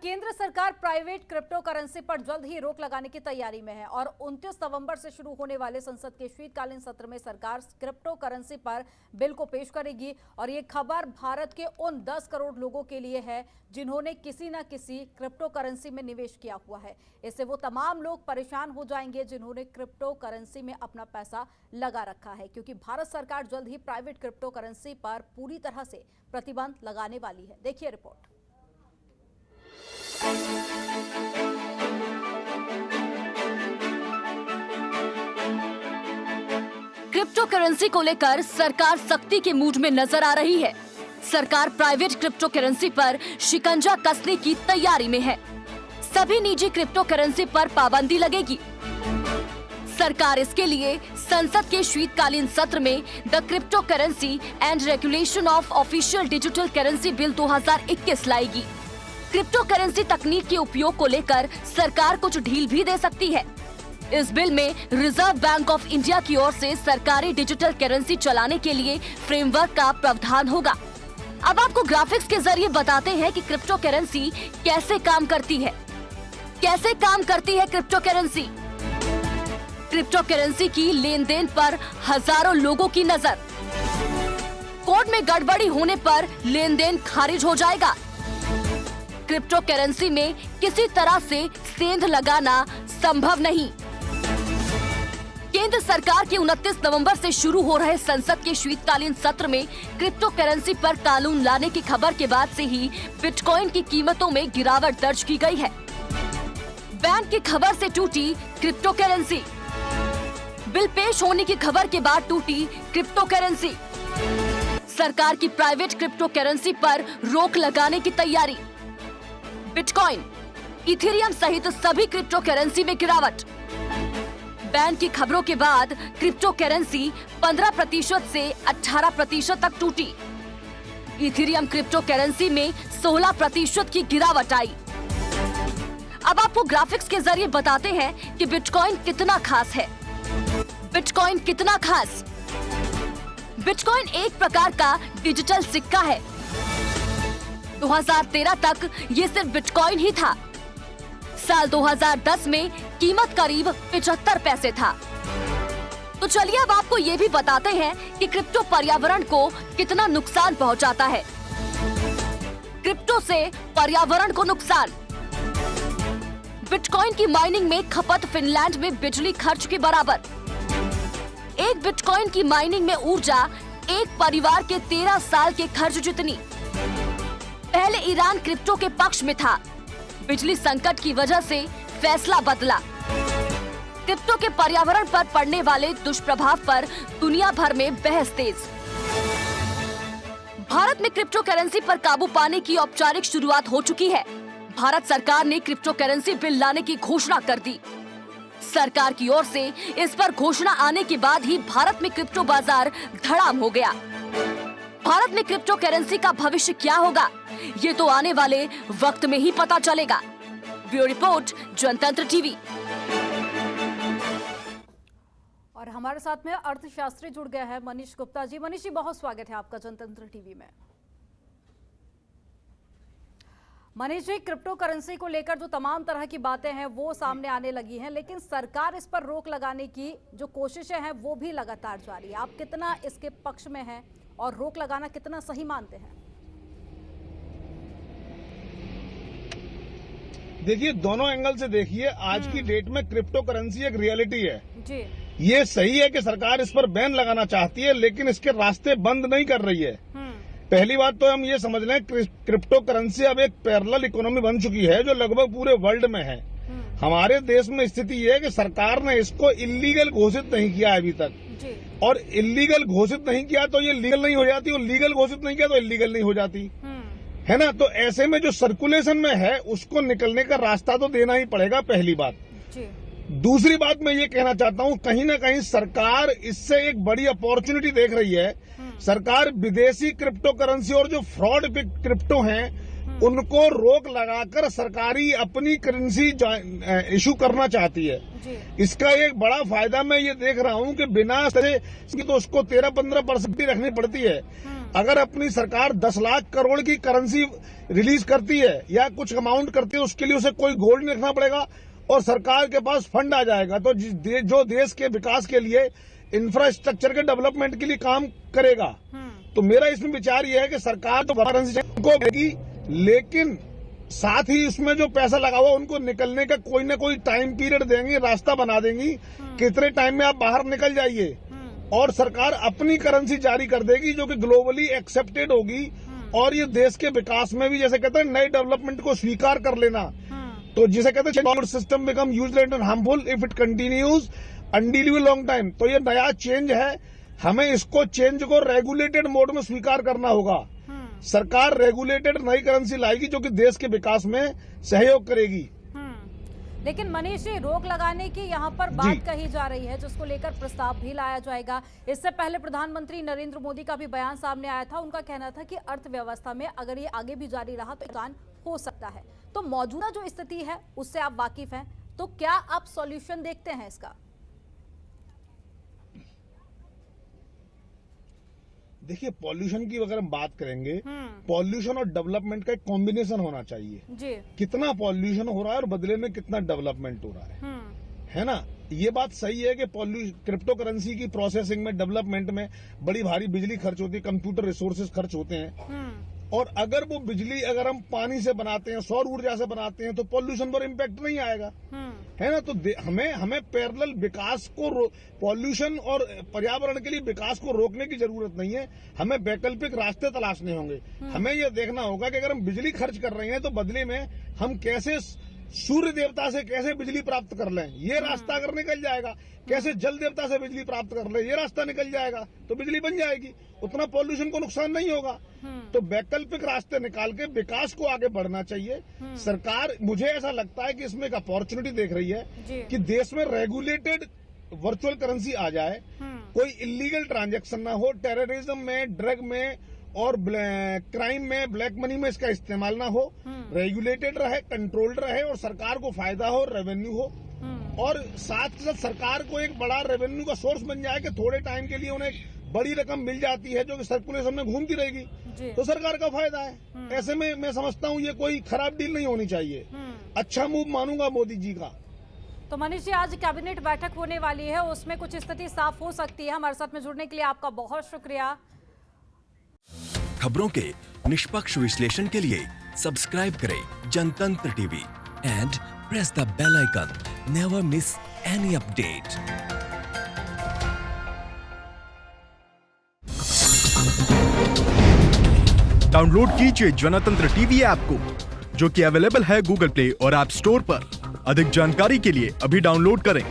केंद्र सरकार private crypto currency पर जल्द ही रोक लगाने की तैयारी में है और 29 नवंबर से शुरू होने वाले संसद के शीतकालीन सत्र में सरकार क्रिप्टो करेंसी पर बिल को पेश करेगी। और ये खबर भारत के उन 10 करोड़ लोगों के लिए है जिन्होंने किसी न किसी क्रिप्टो करेंसी में निवेश किया हुआ है। इससे वो तमाम लोग परेशान हो जाएंगे जिन्होंने क्रिप्टो करेंसी में अपना पैसा लगा रखा है, क्योंकि भारत सरकार जल्द ही प्राइवेट क्रिप्टो करेंसी पर पूरी तरह से प्रतिबंध लगाने वाली है। देखिए रिपोर्ट। क्रिप्टो करेंसी को लेकर सरकार सख्ती के मूड में नजर आ रही है। सरकार प्राइवेट क्रिप्टो करेंसी पर शिकंजा कसने की तैयारी में है। सभी निजी क्रिप्टो करेंसी पर पाबंदी लगेगी। सरकार इसके लिए संसद के शीतकालीन सत्र में the crypto currency and regulation of official digital currency bill 2021 लाएगी। क्रिप्टो करेंसी तकनीक के उपयोग को लेकर सरकार कुछ ढील भी दे सकती है। इस बिल में रिजर्व बैंक ऑफ इंडिया की ओर से सरकारी डिजिटल करेंसी चलाने के लिए फ्रेमवर्क का प्रावधान होगा। अब आपको ग्राफिक्स के जरिए बताते हैं कि क्रिप्टो करेंसी कैसे काम करती है। कैसे काम करती है क्रिप्टो करेंसी? क्रिप्टो करेंसी की लेन देन पर हजारों लोगों की नजर। कोड में गड़बड़ी होने पर लेन देन खारिज हो जाएगा। क्रिप्टो करेंसी में किसी तरह से सेंध लगाना संभव नहीं। केंद्र सरकार के 29 नवंबर से शुरू हो रहे संसद के शीतकालीन सत्र में क्रिप्टो करेंसी पर कानून लाने की खबर के बाद से ही बिटकॉइन की कीमतों में गिरावट दर्ज की गई है। बैन की खबर से टूटी क्रिप्टो करेंसी। बिल पेश होने की खबर के बाद टूटी क्रिप्टो करेंसी। सरकार की प्राइवेट क्रिप्टो करेंसी पर रोक लगाने की तैयारी। बिटकॉइन, इथेरियम सहित सभी क्रिप्टो करेंसी में गिरावट। बैन की खबरों के बाद क्रिप्टो करेंसी 15% से 18% तक टूटी। इथेरियम क्रिप्टो करेंसी में 16% की गिरावट आई। अब आपको ग्राफिक्स के जरिए बताते हैं कि बिटकॉइन कितना खास है। बिटकॉइन कितना खास? बिटकॉइन एक प्रकार का डिजिटल सिक्का है। 2013 तक ये सिर्फ बिटकॉइन ही था। साल 2010 में कीमत करीब 75 पैसे था। तो चलिए अब आपको ये भी बताते हैं कि क्रिप्टो पर्यावरण को कितना नुकसान पहुंचाता है। क्रिप्टो से पर्यावरण को नुकसान। बिटकॉइन की माइनिंग में खपत फिनलैंड में बिजली खर्च के बराबर। एक बिटकॉइन की माइनिंग में ऊर्जा एक परिवार के 13 साल के खर्च जितनी। पहले ईरान क्रिप्टो के पक्ष में था। बिजली संकट की वजह से फैसला बदला। क्रिप्टो के पर्यावरण पर पड़ने वाले दुष्प्रभाव पर दुनिया भर में बहस तेज। भारत में क्रिप्टो करेंसी पर काबू पाने की औपचारिक शुरुआत हो चुकी है। भारत सरकार ने क्रिप्टो करेंसी बिल लाने की घोषणा कर दी। सरकार की ओर से इस पर घोषणा आने के बाद ही भारत में क्रिप्टो बाजार धड़ाम हो गया। भारत में क्रिप्टो करेंसी का भविष्य क्या होगा, ये तो आने वाले वक्त में ही पता चलेगा। ब्यूरो रिपोर्ट, जनतंत्र टीवी। और हमारे साथ में अर्थशास्त्री जुड़ गए हैं मनीष गुप्ता जी। मनीष जी, बहुत स्वागत है आपका जनतंत्र टीवी में। मनीष जी, क्रिप्टो करेंसी को लेकर जो तमाम तरह की बातें हैं वो सामने आने लगी हैं, लेकिन सरकार इस पर रोक लगाने की जो कोशिशें हैं वो भी लगातार जारी है। आप कितना इसके पक्ष में हैं और रोक लगाना कितना सही मानते हैं? देखिए, दोनों एंगल से देखिए। आज की डेट में क्रिप्टो करेंसी एक रियलिटी है जी। ये सही है कि सरकार इस पर बैन लगाना चाहती है, लेकिन इसके रास्ते बंद नहीं कर रही है। पहली बात तो हम ये समझ लें, क्रिप्टो करेंसी अब एक पैरेलल इकोनॉमी बन चुकी है जो लगभग पूरे वर्ल्ड में है। हमारे देश में स्थिति ये है कि सरकार ने इसको इलीगल घोषित नहीं किया अभी तक जी। और इलीगल घोषित नहीं किया तो ये लीगल नहीं हो जाती, और लीगल घोषित नहीं किया तो इलीगल नहीं हो जाती, है ना। तो ऐसे में जो सर्कुलेशन में है उसको निकलने का रास्ता तो देना ही पड़ेगा, पहली बात जी। दूसरी बात मैं ये कहना चाहता हूँ, कहीं ना कहीं सरकार इससे एक बड़ी अपॉर्चुनिटी देख रही है। सरकार विदेशी क्रिप्टो करेंसी और जो फ्रॉड क्रिप्टो हैं उनको रोक लगाकर सरकारी अपनी करेंसी इशू करना चाहती है। इसका एक बड़ा फायदा मैं ये देख रहा हूँ कि बिना तो उसको 13-15% रखनी पड़ती है। अगर अपनी सरकार 10 लाख करोड़ की करेंसी रिलीज करती है या कुछ अमाउंट करती है, उसके लिए उसे कोई गोल्ड नहीं रखना पड़ेगा और सरकार के पास फंड आ जाएगा। तो जो देश के विकास के लिए, इंफ्रास्ट्रक्चर के डेवलपमेंट के लिए काम करेगा। तो मेरा इसमें विचार यह है कि सरकार तो करेंसी को देगी, लेकिन साथ ही उसमें जो पैसा लगा हुआ उनको निकलने का कोई ना कोई टाइम पीरियड देंगे, रास्ता बना देंगी, कितने टाइम में आप बाहर निकल जाइए। और सरकार अपनी करेंसी जारी कर देगी जो कि ग्लोबली एक्सेप्टेड होगी और ये देश के विकास में भी, जैसे कहते हैं, नए डेवलपमेंट को स्वीकार कर लेना। तो जिसे कहते हैं system become useless and harmful if it continues until long time. तो ये नया चेंज है, हमें इसको चेंज को रेगुलेटेड मोड में स्वीकार करना होगा। सरकार रेगुलेटेड नई करेंसी लाएगी जो कि देश के विकास में सहयोग करेगी। लेकिन मनीष जी, रोक लगाने की यहाँ पर बात कही जा रही है, जिसको लेकर प्रस्ताव भी लाया जाएगा। इससे पहले प्रधानमंत्री नरेंद्र मोदी का भी बयान सामने आया था। उनका कहना था कि अर्थव्यवस्था में अगर ये आगे भी जारी रहा तो नुकसान हो सकता है। तो मौजूदा जो स्थिति है उससे आप वाकिफ हैं, तो क्या आप सॉल्यूशन देखते हैं इसका? देखिए, पॉल्यूशन की अगर हम बात करेंगे, पॉल्यूशन और डेवलपमेंट का एक कॉम्बिनेशन होना चाहिए जी। कितना पॉल्यूशन हो रहा है और बदले में कितना डेवलपमेंट हो रहा है ना। ये बात सही है कि क्रिप्टो करेंसी की प्रोसेसिंग में, डेवलपमेंट में बड़ी भारी बिजली खर्च होती है, कंप्यूटर रिसोर्सेज खर्च होते हैं। और अगर वो बिजली अगर हम पानी से बनाते हैं, सौर ऊर्जा से बनाते हैं, तो पॉल्यूशन पर इम्पैक्ट नहीं आएगा, है ना। तो हमें पैरेलल विकास को, पॉल्यूशन और पर्यावरण के लिए विकास को रोकने की जरूरत नहीं है, हमें वैकल्पिक रास्ते तलाशने होंगे। हमें यह देखना होगा कि अगर हम बिजली खर्च कर रहे हैं तो बदले में हम कैसे सूर्य देवता से कैसे बिजली प्राप्त कर लें, ये रास्ता अगर निकल जाएगा, कैसे जल देवता से बिजली प्राप्त कर ले, ये रास्ता निकल जाएगा तो बिजली बन जाएगी, उतना पॉल्यूशन को नुकसान नहीं होगा। तो वैकल्पिक रास्ते निकाल के विकास को आगे बढ़ना चाहिए। सरकार, मुझे ऐसा लगता है कि इसमें एक अपॉर्चुनिटी देख रही है कि देश में रेगुलेटेड वर्चुअल करेंसी आ जाए, कोई इलीगल ट्रांजैक्शन ना हो, टेररिज्म में, ड्रग में और क्राइम में, ब्लैक मनी में इसका इस्तेमाल ना हो, रेगुलेटेड रहे, कंट्रोल्ड रहे और सरकार को फायदा हो, रेवेन्यू हो, और साथ के साथ सरकार को एक बड़ा रेवेन्यू का सोर्स बन जाए कि थोड़े टाइम के लिए उन्हें बड़ी रकम मिल जाती है जो कि सर्कुलेशन में घूमती रहेगी, तो सरकार का फायदा है। ऐसे में मैं समझता हूँ ये कोई खराब डील नहीं होनी चाहिए, अच्छा मूव मानूंगा मोदी जी का। तो मनीष जी, आज कैबिनेट बैठक होने वाली है, उसमें कुछ स्थिति साफ हो सकती है। हमारे साथ में जुड़ने के लिए आपका बहुत शुक्रिया। खबरों के निष्पक्ष विश्लेषण के लिए सब्सक्राइब करें Jantantra TV and press the bell icon. Never miss any update. Download कीजिए जनतंत्र टीवी ऐप को, जो कि अवेलेबल है गूगल प्ले और ऐप स्टोर पर। अधिक जानकारी के लिए अभी डाउनलोड करें।